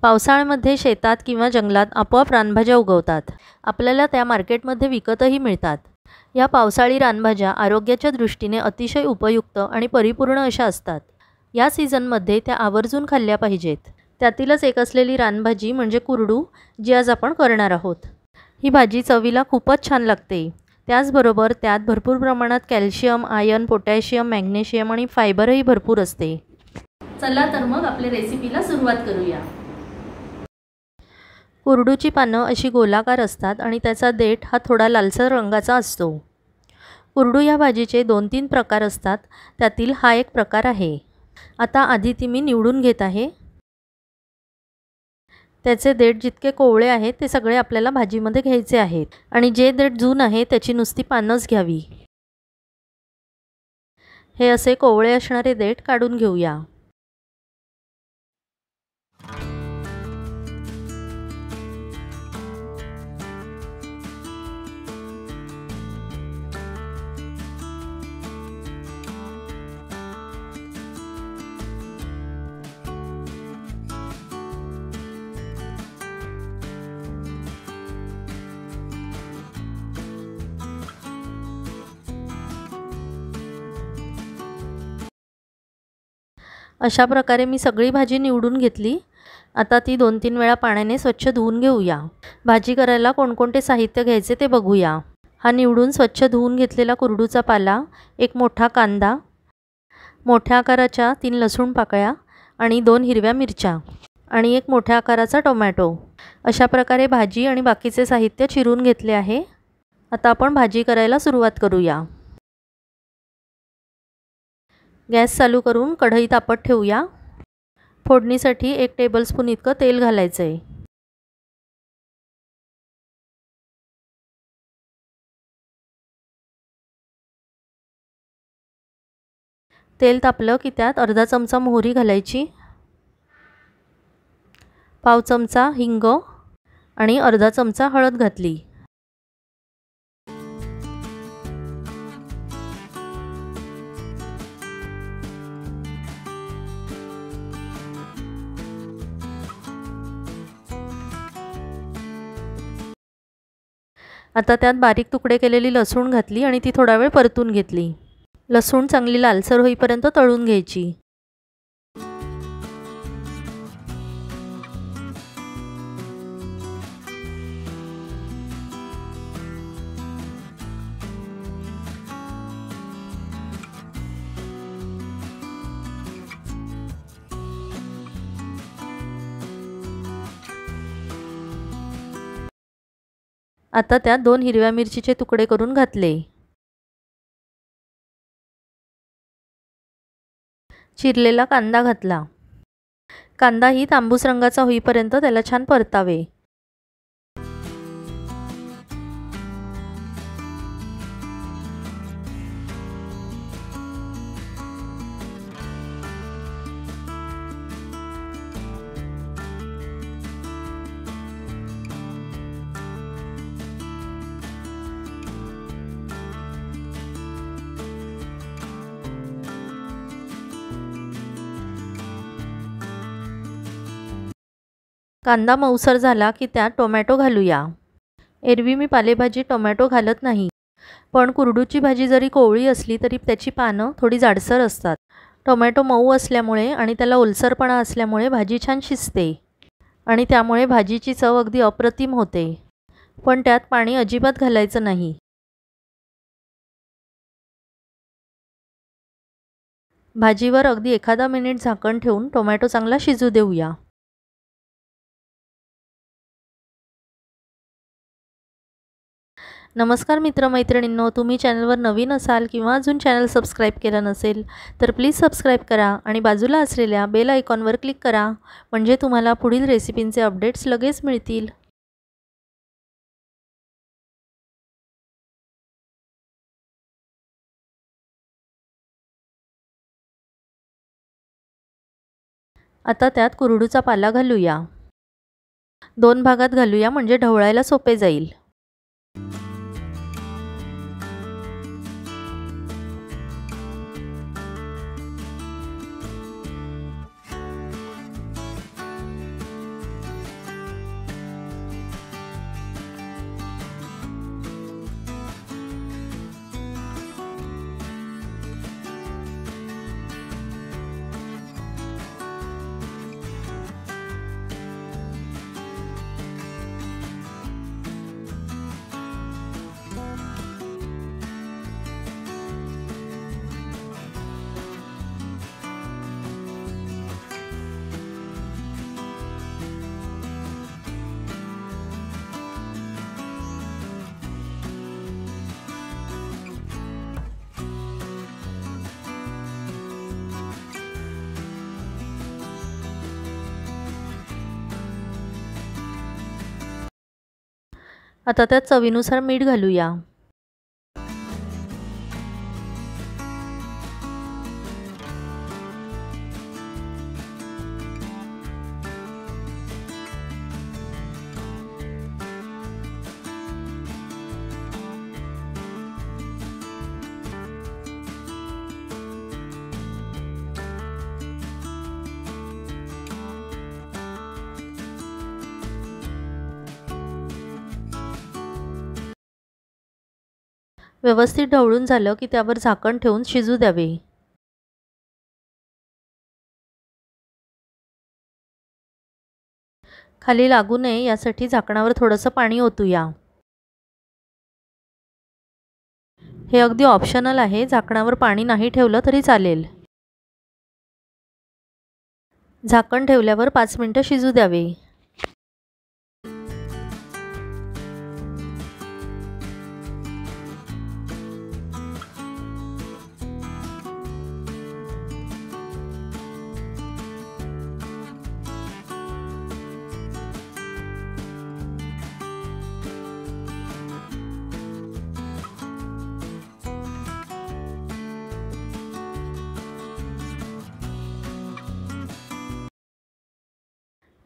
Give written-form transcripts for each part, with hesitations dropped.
पावसाळ्यामध्ये शेतात किंवा जंगलात आपोआप रानभाज्या उगवतात। आपल्याला त्या मार्केटमध्ये विकतही मिळतात। या पावसाळी रानभाज्या आरोग्याच्या दृष्टीने अतिशय उपयुक्त आणि परिपूर्ण अशा असतात। या सीझनमध्ये त्या आवर्जून खाल्ल्या पाहिजेत। त्यातीलच एक असलेली रानभाजी म्हणजे कुरडू, जी आज आपण करणार आहोत। ही भाजी चवीला खूपच छान लागते। त्याचबरोबर त्यात भरपूर प्रमाणात कॅल्शियम, आयर्न, पोटॅशियम, मॅग्नेशियम आणि फायबरही भरपूर असते। चला तर मग आपल्या रेसिपीला सुरुवात करूया। कुरडूची पानं अशी गोलाकार असतात आणि त्याचा देठ हा थोडा लालसर रंगाचा असतो। कुरडू या भाजीचे 2-3 प्रकार असतात, त्यातील हा एक प्रकार आहे। आता आधी ती मी निवडून घेत आहे। त्याचे देठ जितके कोवळे आहेत ते सगळे आपल्याला भाजीमध्ये घ्यायचे आहेत आणि जे देठ जून आहे त्याची नुसती पानंच घ्यावी। हे असे कोवळे असणारे देठ काढून घेऊया। अशा प्रकारे मी सगळी भाजी निवडून घेतली। आता ती 2-3 वेळा पाण्याने स्वच्छ धुवून घेऊया। भाजी करायला कोणकोणते साहित्य घ्यायचे ते बघूया। हा निवडून स्वच्छ धुवून घेतलेला कुरडूचा पाला, एक मोठा कांदा, मोठ्या आकाराच्या 3 लसूण पाकळ्या आणि 2 हिरव्या मिरच्या आणि एक मोठ्या आकाराचा टोमॅटो। अशा प्रकारे भाजी आणि बाकीचे साहित्य चिरून घेतले आहे। आता आपण भाजी करायला सुरुवात करूया। गॅस चालू करून कढई तापत ठेवूया। फोडणीसाठी 1 टेबलस्पून इतकं तेल घालायचं आहे। तेल तापलं की त्यात अर्धा चमचा मोहरी घालायची, पाव चमचा हिंग आणि अर्धा चमचा हळद घातली। आता त्यात बारीक तुकडे केलेली लसूण घातली आणि ती थोडा वेळ परतून घेतली। लसूण चांगली लालसर होईपर्यंत तळून घ्यायची। आता त्यात 2 हिरव्या मिरचीचे तुकडे करून घातले। चिरलेला कांदा घातला। कांदा ही तांबूस रंगाचा होईपर्यंत त्याला छान परतावे। कांदा मऊसर झाला की त्यात टोमॅटो घालूया। एरवी मी पालेभाजी टोमॅटो घालत नाही, पण कुरडूची भाजी जरी कोवळी असली तरी त्याची पानं थोडी जाडसर असतात। टोमॅटो मऊ असल्यामुळे आणि त्याला ओलसरपणा असल्यामुळे भाजी छान शिजते आणि त्यामुळे भाजीची चव अगदी अप्रतिम होते। पण त्यात पाणी अजिबात घालायचं नाही। भाजीवर अगदी एखादा मिनिट झाकण ठेवून टोमॅटो चांगला शिजू देऊया। नमस्कार मित्रमैत्रिणींनो, तुम्ही चॅनलवर नवीन असाल किंवा अजून चॅनल सबस्क्राईब केलं नसेल तर प्लीज सबस्क्राईब करा आणि बाजूला असलेल्या बेल आयकॉनवर क्लिक करा, म्हणजे तुम्हाला पुढील रेसिपींचे अपडेट्स लगेच मिळतील। आता त्यात कुरडूचा पाला घालूया। 2 भागात घालूया म्हणजे ढवळायला सोपे जाईल। आता त्यात चवीनुसार मीठ घालूया। व्यवस्थित ढवळून झालं की त्यावर झाकण ठेवून शिजू द्यावे। खाली लागू नये यासाठी झाकणावर थोडंसं पाणी ओतूया। हे अगदी ऑप्शनल आहे, झाकणावर पाणी नाही ठेवलं तरी चालेल। झाकण ठेवल्यावर 5 मिनिटं शिजू द्यावे।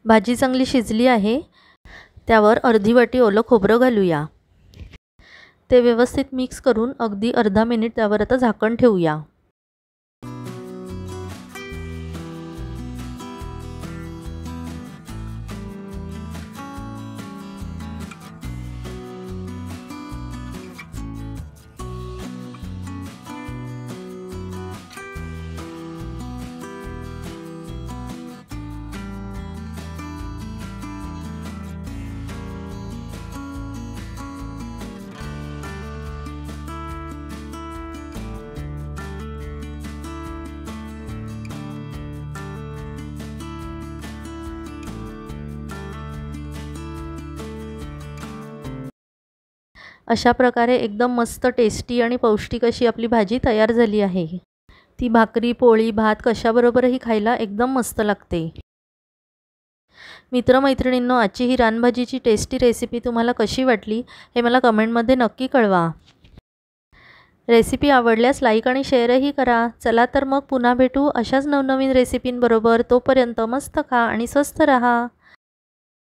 भाजी चांगली शिजली आहे, त्यावर अर्धी वाटी ओलं खोबरं घालूया। ते व्यवस्थित मिक्स करून अगदी अर्धा मिनिट त्यावर आता झाकण ठेवूया। अशा प्रकारे एकदम मस्त टेस्टी आणि पौष्टिक अशी आपली भाजी तयार झाली आहे। ती भाकरी, पोळी, भात कशाबरोबरही खायला एकदम मस्त लागते। मित्रमैत्रिणींनो, आजची ही रानभाजीची टेस्टी रेसिपी तुम्हाला कशी वाटली हे मला कमेंटमध्ये नक्की कळवा। रेसिपी आवडल्यास लाईक आणि शेअरही करा। चला तर मग पुन्हा भेटू अशाच नवनवीन रेसिपींबरोबर। तोपर्यंत मस्त खा आणि स्वस्थ रहा।